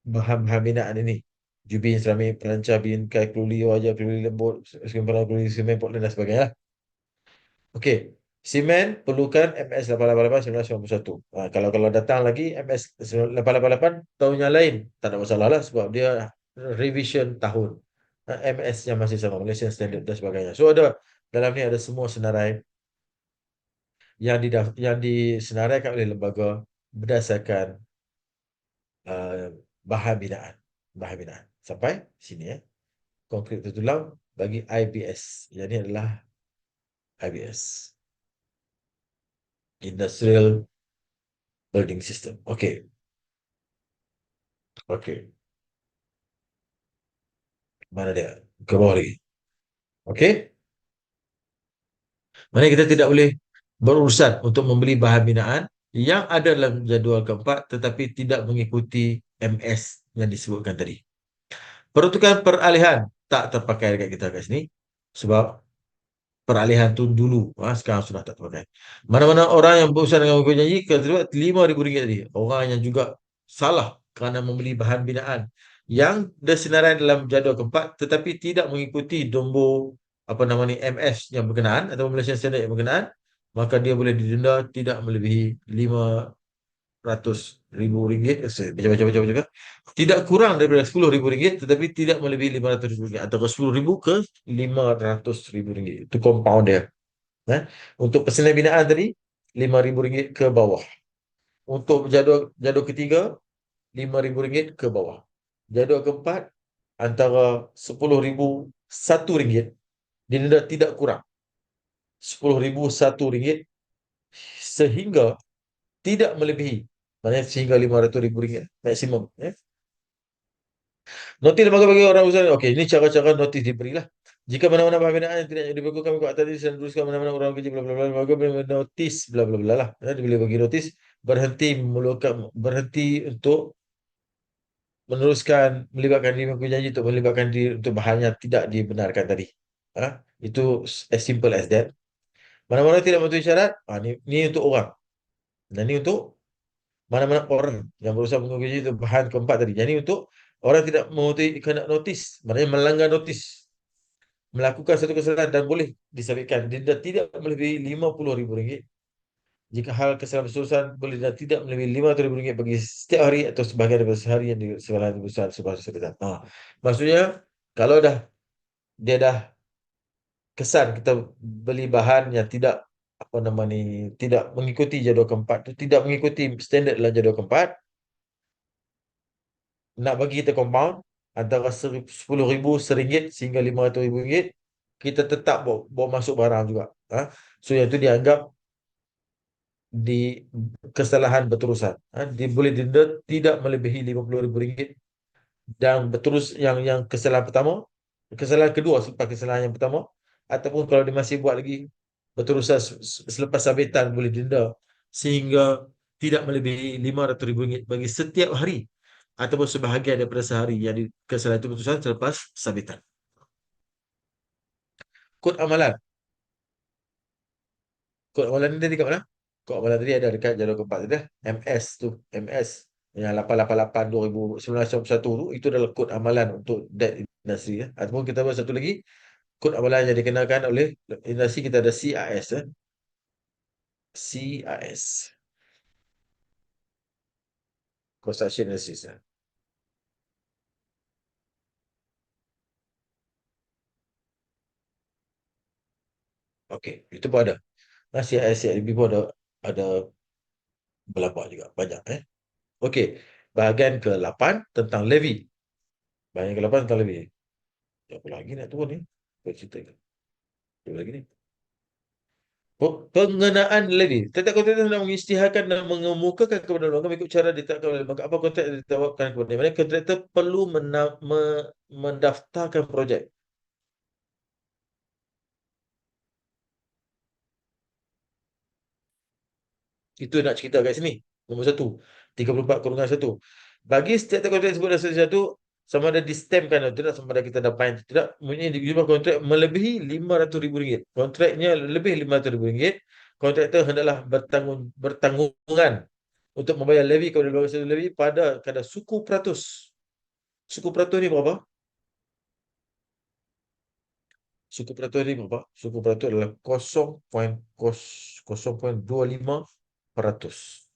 bahan-bahan binaan ini. Jubin, seramik, pelancar, bingkai, keluli, wajah, keluli lembut, semen, keluli, semen, Portland dan sebagainya. Okey, semen perlukan MS 888/1991. Kalau datang lagi MS 888 tahun yang lain, tak ada masalah lah sebab dia revision tahun. MS yang masih sama, Malaysian Standard dan sebagainya. So ada dalam ni ada semua senarai yang disenaraikan oleh lembaga berdasarkan uh, bahan binaan. Bahan binaan. Sampai sini ya. Konkret tertulang bagi IBS. Yang ini adalah IBS. Industrial Building System. Okey. Okey. Mana dia? Ke bawah lagi. Okey. Mana kita tidak boleh berurusan untuk membeli bahan binaan yang ada dalam jadual keempat tetapi tidak mengikuti MS yang disebutkan tadi. Peruntukan peralihan tak terpakai dekat kita kat sini sebab peralihan tu dulu, sekarang sudah tak terpakai. Mana-mana orang yang berurusan dengan mengukur janji terlibat RM5,000 tadi. Orang yang juga salah kerana membeli bahan binaan yang disenaraikan dalam jadual keempat tetapi tidak mengikuti nombor apa nama ni MS yang berkenaan atau Malaysian Standard yang berkenaan, maka dia boleh didenda tidak melebihi RM500,000. Baca-baca juga. Tidak kurang daripada RM10,000 tetapi tidak melebihi RM500,000 atau RM10,000 ke RM500,000. Itu compound dia. Untuk persalinan binaan tadi RM5,000 ke bawah. Untuk jadual ketiga RM5,000 ke bawah. Jadual keempat antara RM10,000 didenda tidak kurang RM10,000 sehingga tidak melebihi, maknanya sehingga RM500,000 maksimum. Notis lembaga bagi orang usaha. Okey, ini cara-cara notis diberilah. Jika mana-mana bahan binaan yang tidak diberlakukan mengikut atas ini dan teruskan mana-mana orang kerja bla bla bla, lembaga boleh notis bla bla bla lah. Dia boleh bagi notis berhenti untuk meneruskan melibatkan diri mengaku janji untuk melibatkan diri untuk bahan yang tidak dibenarkan tadi. Itu as simple as that. Mana-mana tidak mematuhi syarat, ni untuk orang. Dan ni untuk mana-mana orang yang berusaha mengaku janji untuk bahan keempat tadi. Jadi untuk orang tidak mematuhi kena notis, maknanya melanggar notis, melakukan satu kesalahan dan boleh disabitkan denda tidak melebihi RM50,000. Jika hal kesalahan berterusan boleh denda tidak melebihi RM500,000 bagi setiap hari atau sebahagian daripada sehari yang kesalahan besar sebab sekitar. Maksudnya kalau dia dah kesan kita beli bahan yang tidak apa nama ni tidak mengikuti jadual keempat tu, tidak mengikuti standard dalam jadual keempat, nak bagi kita compound antara RM10,000 RM1 sehingga RM500,000, kita tetap bawa masuk barang juga. So yang itu dianggap di kesalahan berterusan. Dia boleh denda tidak melebihi RM50,000 dan berterus yang kesalahan pertama, kesalahan kedua selepas kesalahan yang pertama, ataupun kalau dia masih buat lagi berterusan selepas sabitan boleh denda sehingga tidak melebihi RM500,000 bagi setiap hari ataupun sebahagian daripada sehari yang kesalahan itu keputusan selepas sabitan. Kod amalan. Kod amalan ni tadi kat mana? Kod amalan tadi ada dekat jadual keempat tu dah. MS tu. MS. Yang 888 2091 tu, itu adalah kod amalan untuk that industri. Ataupun kita buat satu lagi, kod amalan yang dikenakan oleh industri kita ada CIS. CIS. Construction Industries. Okey, itu pun ada. CIS, CIB pun ada berlambak juga. Banyak. Okey, bahagian ke-8 tentang levy. Bahagian ke-8 tentang levy. Apa lagi nak turun ni? Apa cerita ni? Apa lagi ni? Pengenaan levy. Tetap kontraktor hendak mengisytiharkan dan mengemukakan kepada lembaga mengikut cara ditetapkan oleh lembaga. Apa kontrak yang ditetapkan kepada lembaga? Kontraktor perlu mendaftarkan projek. Itu nak cerita kat sini. Nombor 1. 34/1. Bagi setiap kontrak tersebut dan satu sama ada distemkan atau tidak, sama ada kita dapat atau tidak, mempunyai jumlah kontrak melebihi RM500,000. Kontraknya lebih RM500,000. Kontraktor hendaklah bertanggungan untuk membayar levy kepada lembaga sesuatu levy pada kadar suku peratus. Suku peratus ni berapa? Suku peratus ni berapa? Suku peratus adalah 0.025%.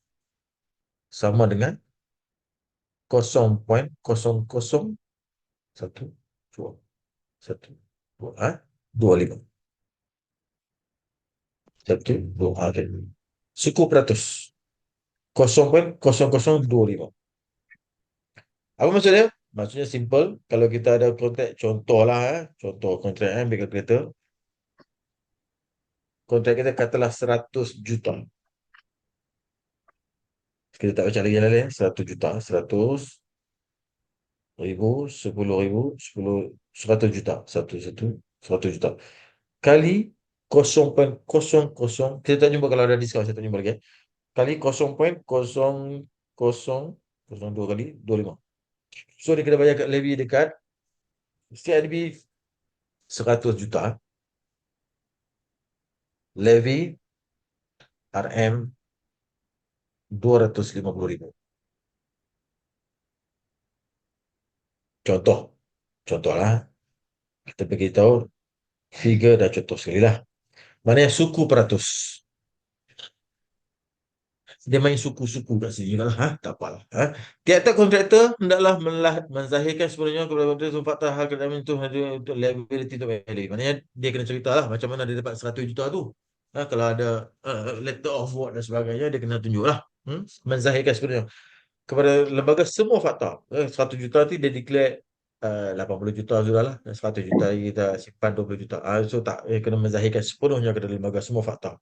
Sama dengan 0.00125. Satu, dua, okay. Suku peratus 0.0025. Apa maksud dia? Maksudnya simple. Kalau kita ada kontrak, contoh lah, contoh kontrak bagi kereta. Kontrak kita katalah 100 juta. Kita tak baca lagi lain, 100 juta, 100 ribu, 10 ribu, 10, 100 juta, 100 juta. Kali 0.00, kita tak jumpa kalau ada diskaun, saya tak jumpa lagi. Kali 0.0002 kali 25. So dia kena bayar kat levy dekat CIDB 100 juta. Levy RM 250,000. Contoh. Contohlah. Kita beritahu figure dan contoh sekali lah. Mana yang suku peratus. Dia main suku-suku kat sini juga lah. Tak apalah. Tiap-tiap kontraktor hendaklah menzahirkan sepenuhnya kepada kontraktor fakta hal kedamin itu untuk liability untuk value. Maknanya dia kena cerita lah macam mana dia dapat 100 juta tu. Kalau ada letter of award dan sebagainya, dia kena tunjuk lah. Menzahirkan sepenuhnya kepada lembaga semua fakta. 100 juta tu dia declare 80 juta sudah lah. 100 juta kita simpan 20 juta. So tak, kena menzahirkan sepenuhnya kepada lembaga semua fakta.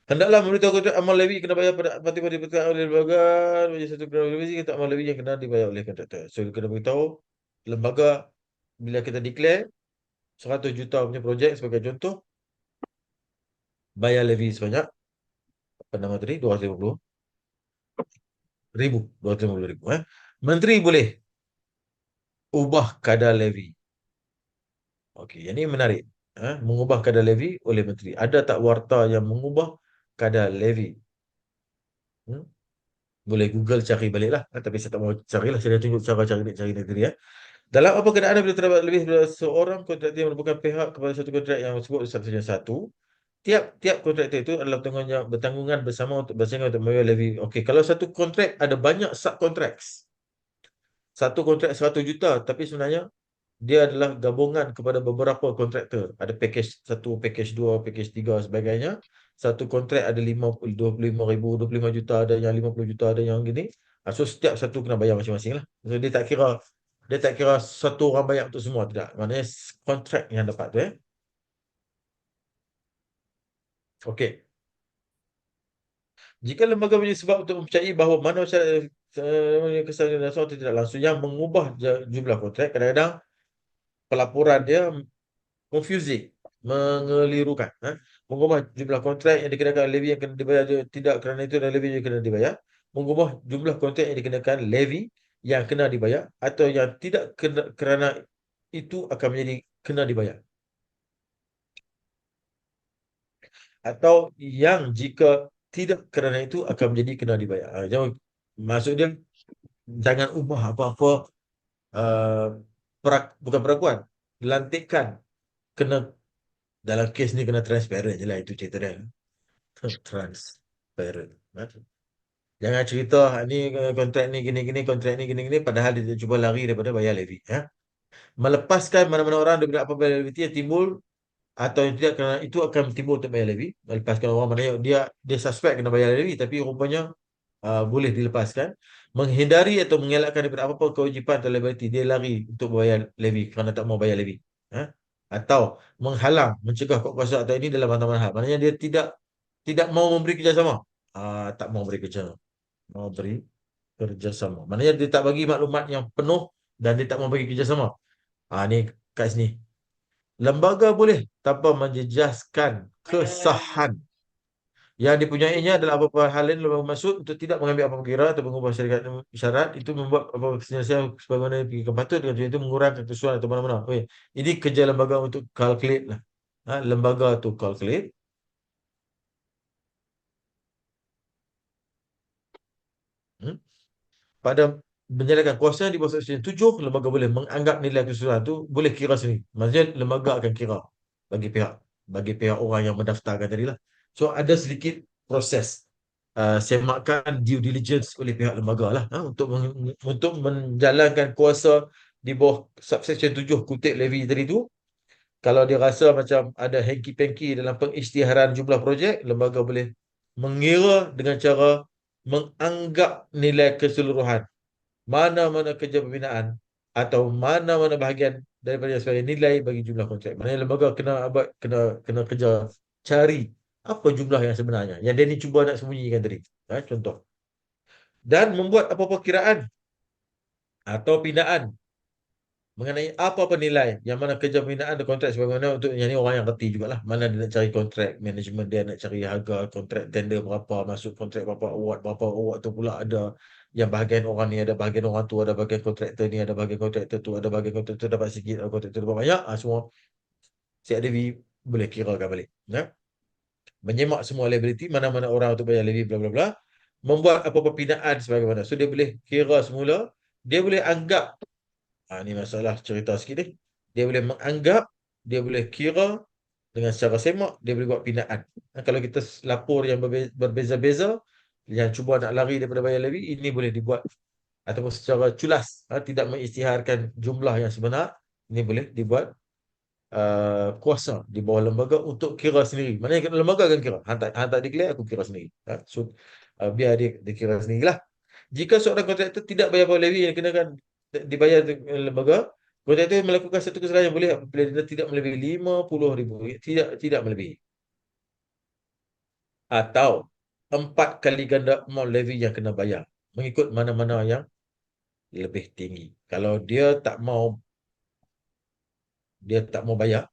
Hendaklah memberitahu kontrak amal levy kena bayar pada parti-parti berkaitan oleh lembaga menjadi satu revisi kita amal levy yang kena dibayar oleh kontraktor. So kena beritahu lembaga bila kita declare 100 juta punya projek sebagai contoh, bayar levy sebanyak apa nama tadi 250,000. 250,000. Menteri boleh ubah kadar levy. Okey, yang ini menarik. Mengubah kadar levy oleh menteri. Ada tak warta yang mengubah kadar levy? Boleh Google cari balik lah. Tapi saya tak mau cari lah. Saya dah tunjuk cara cari negeri. Dalam apa keadaan bila terdapat lebih daripada seorang kontraktor yang merupakan pihak kepada satu kontrak yang disebut satunya satu, tiap kontraktor itu adalah bertanggungan bersama untuk bersaing untuk membayar levy. Okey, kalau satu kontrak ada banyak subcontracts. Satu kontrak 100 juta, tapi sebenarnya dia adalah gabungan kepada beberapa kontraktor. Ada package 1, package 2, package 3 sebagainya. Satu kontrak ada 25,000, 25 juta, ada yang 50 juta, ada yang gini. So setiap satu kena bayar masing-masing lah. So dia tak kira satu orang bayar untuk semua, tidak. Maknanya kontrak yang dapat tu. Okey. Jika lembaga punya sebab untuk mempercayai bahawa mana kesalahan langsung atau tidak langsung yang mengubah jumlah kontrak, kadang-kadang pelaporan dia confusing, mengelirukan. Mengubah jumlah kontrak yang dikenakan levy yang kena dibayar tidak kerana itu dan levy yang kena dibayar. Mengubah jumlah kontrak yang dikenakan levy yang kena dibayar atau yang tidak kena, kerana itu akan menjadi kena dibayar, atau yang jika tidak kerana itu akan menjadi kena dibayar. Jadi maksud dia jangan ubah apa-apa, uh, bukan perakuan, lantikan kena, dalam kes ni kena transparent je lah, itu cerita dia. Transparent. Jangan cerita ni kontrak ni gini-gini, kontrak ni gini-gini, padahal dia cuba lari daripada bayar levy. Melepaskan mana-mana orang daripada apa bayar levy yang timbul, atau yang tidak, kerana itu akan timbul untuk bayar levy. Melepaskan orang mana dia suspek kena bayar levy, tapi rupanya boleh dilepaskan. Menghindari atau mengelakkan daripada apa-apa kewajipan atau liability, dia lari untuk bayar levy kerana tak mau bayar levy. Atau menghalang, mencegah kuat kuasa atau ini dalam bantahan hal. Maknanya dia tidak mau memberi kerjasama. Tak mau beri kerja. Mau beri kerjasama. Maknanya dia tak bagi maklumat yang penuh dan dia tak mau bagi kerjasama. Ni kat sini. Lembaga boleh tanpa menjejaskan kesahan yang dipunyainya adalah apa-apa hal lain lembaga maksud untuk tidak mengambil apa-apa kira atau mengubah syarikat syarat itu membuat apa penyelesaian sebagaimana yang patut dengan tujuan itu mengurangkan kesesuaian atau mana-mana. Okay. Ini kerja lembaga untuk calculate lah. Lembaga tu calculate. Hmm? Pada menjalankan kuasa di bawah Seksyen 7, lembaga boleh menganggap nilai keseluruhan itu boleh kira sendiri. Maksudnya lembaga akan kira bagi pihak orang yang mendaftarkan tadi lah. So ada sedikit proses semakan due diligence oleh pihak lembaga lah, untuk menjalankan kuasa di bawah subsection 7 kutip levy tadi tu. Kalau dia rasa macam ada hanky-panky dalam pengisytiharan jumlah projek, lembaga boleh mengira dengan cara menganggap nilai keseluruhan mana-mana kerja pembinaan atau mana-mana bahagian daripada sebagai nilai bagi jumlah kontrak. Maknanya lembaga kena kerja cari apa jumlah yang sebenarnya yang dia ni cuba nak sembunyikan tadi. Contoh. Dan membuat apa-apa kiraan atau pindaan mengenai apa-apa nilai yang mana kerja pembinaan dan kontrak sebagaimana, untuk yang ni orang yang reti jugalah mana dia nak cari kontrak management, dia nak cari harga kontrak tender berapa, masuk kontrak berapa award tu pula ada yang bahagian orang ni, ada bahagian orang tu, ada bahagian kontraktor ni, ada bahagian kontraktor tu, ada bahagian kontraktor dapat sikit, ada kontraktor dapat banyak. Semua CRDV boleh kirakan balik. Menyemak semua liability, mana-mana orang untuk bayar levy, bla bla bla, membuat apa-apa pindaan sebagaimana. So dia boleh kira semula, dia boleh anggap. Ni masalah cerita sikit ni. Dia boleh menganggap, dia boleh kira dengan secara semak, dia boleh buat pindaan. Kalau kita lapor yang berbeza-beza, yang cuba nak lari daripada bayar levy, ini boleh dibuat ataupun secara culas, tidak mengisytiharkan jumlah yang sebenar. Ini boleh dibuat kuasa di bawah lembaga untuk kira sendiri. Maknanya lembaga akan kira. Hantar declare, aku kira sendiri. So, biar dia kira sendirilah. Jika seorang kontraktor tidak bayar levy yang kenakan dibayar lembaga, kontraktor melakukan satu kesalahan yang boleh apabila denda tidak melebihi RM50,000, tidak melebihi, atau 4 kali ganda amount levy yang kena bayar, mengikut mana-mana yang lebih tinggi. Kalau dia tak mau bayar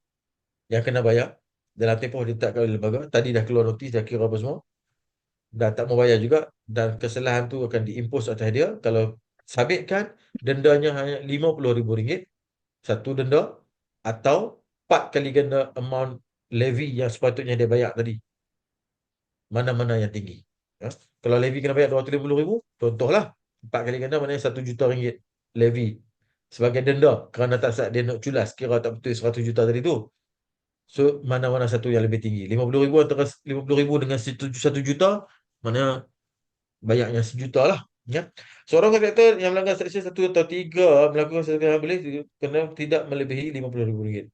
yang kena bayar dalam tempoh ditetapkan oleh lembaga, tadi dah keluar notis, dah kira apa semua, dah tak mau bayar juga, dan kesalahan tu akan diimpos atas dia. Kalau sabitkan, dendanya hanya RM50,000, satu denda, atau 4 kali ganda amount levy yang sepatutnya dia bayar tadi. Mana-mana yang tinggi. Kalau levy kena bayar RM250,000, contohlah 4 kali ganda maknanya RM1 juta levy sebagai denda kerana tak saat dia nak culas, kira tak betul RM100 juta tadi tu. So mana-mana satu yang lebih tinggi, RM50,000 antara RM50,000 dengan RM1 juta, mana bayarnya RM1 juta lah. Seorang kontraktor yang melanggar seksyen 1 atau 3 melakukan sesuatu yang boleh kena tidak melebihi RM50,000.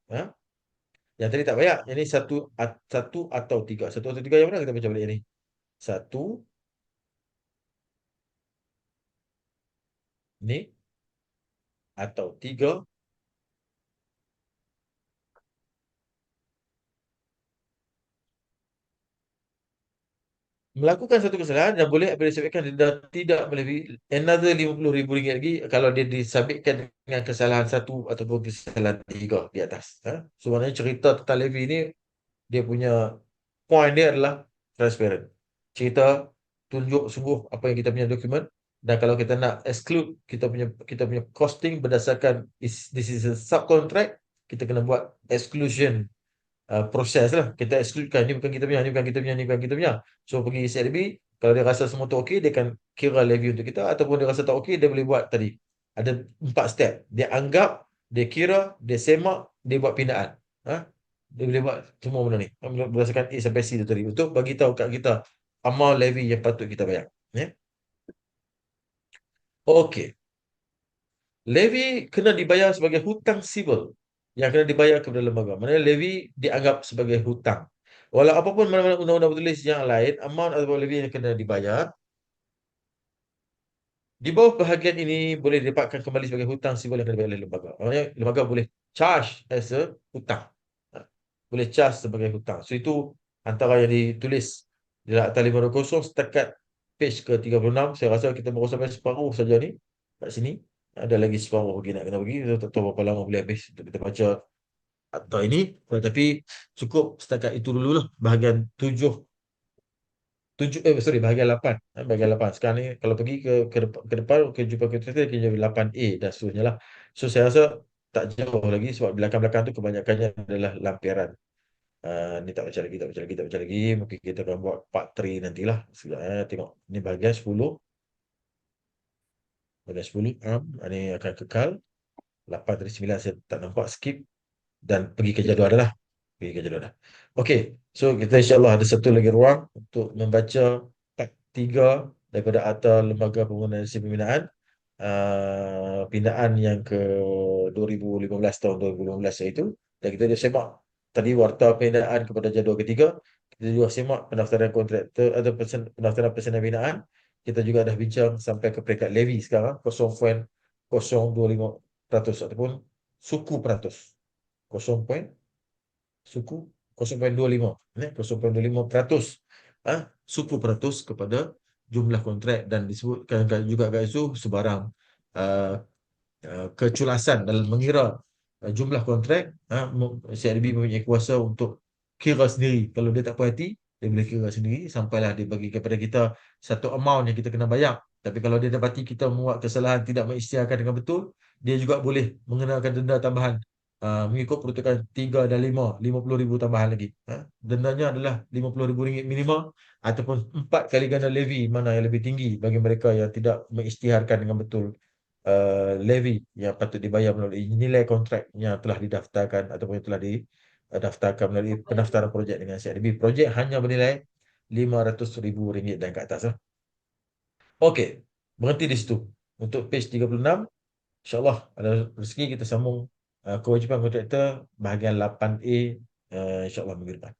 Yang tadi tak bayar. Yang ni satu atau tiga. Satu atau tiga yang mana kita baca balik ni? Satu ni atau tiga. Melakukan satu kesalahan yang boleh apabila disabitkan denda tidak melebihi another RM50,000 lagi kalau dia disabitkan dengan kesalahan satu ataupun kesalahan tiga di atas. So maknanya cerita tentang levy ni, dia punya point dia adalah transparent. Cerita tunjuk sungguh apa yang kita punya dokumen, Dan kalau kita nak exclude kita punya costing berdasarkan this is a subcontract, kita kena buat exclusion proses lah. Kita excludekan ni bukan kita punya, ni bukan kita punya, ni bukan kita punya. So pergi CRB, kalau dia rasa semua tu okey, dia akan kira levy untuk kita, ataupun dia rasa tak okey, dia boleh buat tadi. Ada 4 step. Dia anggap, dia kira, dia semak, dia buat pindaan. Ha? Dia boleh buat semua benda ni. Berdasarkan A sampai C tu tadi. Untuk bagi tahu kat kita amount levy yang patut kita bayar. Ya? Okey. Levy kena dibayar sebagai hutang sivil yang kena dibayar kepada lembaga. Maksudnya levy dianggap sebagai hutang. Walau apapun mana-mana undang-undang bertulis yang lain, amount atau levy yang kena dibayar di bawah bahagian ini boleh didapatkan kembali sebagai hutang sivil yang kena dibayar oleh lembaga. Maksudnya lembaga boleh charge as a hutang. Ha, boleh charge sebagai hutang. So itu antara yang ditulis di dalam Akta 520 setakat page ke-36. Saya rasa kita baru sampai separuh saja ni kat sini. Ada lagi separuh lagi nak kena pergi. Saya tak tahu berapa lama boleh habis untuk kita baca akta ini. Tetapi cukup setakat itu dululah bahagian 7 bahagian 8. Bahagian 8. Sekarang ni kalau pergi ke depan ke jumpa kita kita jadi 8A dan seterusnya lah. So saya rasa tak jauh lagi sebab belakang-belakang tu kebanyakannya adalah lampiran. Ni tak baca lagi, tak baca lagi, tak baca lagi. Mungkin kita akan buat part 3 nantilah. Sekejap, tengok. Ni bahagian 10. Bahagian 10. Ini akan kekal. 8 dari 9 saya tak nampak, skip. Dan pergi ke jadual dah. Pergi ke jadual dah. Okey. So kita insyaAllah ada satu lagi ruang untuk membaca part 3 daripada Akta Lembaga Pembangunan dan Pembinaan. Pindaan yang ke 2015 tahun 2015 iaitu. Dan kita dah semak tadi warta pindaan kepada jadual ketiga. Kita juga semak pendaftaran kontraktor atau pendaftaran pesanan binaan. Kita juga dah bincang sampai ke peringkat levy sekarang 0.025% ataupun suku peratus. 0. Suku 0.25, 0.25% suku peratus kepada jumlah kontrak, dan disebutkan juga kat situ sebarang uh, keculasan dalam mengira jumlah kontrak. CRB mempunyai kuasa untuk kira sendiri. Kalau dia tak puas hati, dia boleh kira sendiri sampailah dia bagi kepada kita satu amount yang kita kena bayar. Tapi kalau dia dapati kita membuat kesalahan, tidak mengisytiharkan dengan betul, dia juga boleh mengenakan denda tambahan mengikut peruntukan 3 dan 5, 50,000 tambahan lagi. Dendanya adalah RM50,000 minimum ataupun 4 kali ganda levy, mana yang lebih tinggi bagi mereka yang tidak mengisytiharkan dengan betul levy yang patut dibayar melalui nilai kontrak yang telah didaftarkan ataupun yang telah didaftarkan melalui pendaftaran projek dengan CRB. Projek hanya bernilai RM500,000 dan ke atas lah. Okey, berhenti di situ. Untuk page 36, insyaAllah ada rezeki kita sambung kewajipan kontraktor bahagian 8A insyaAllah minggu depan.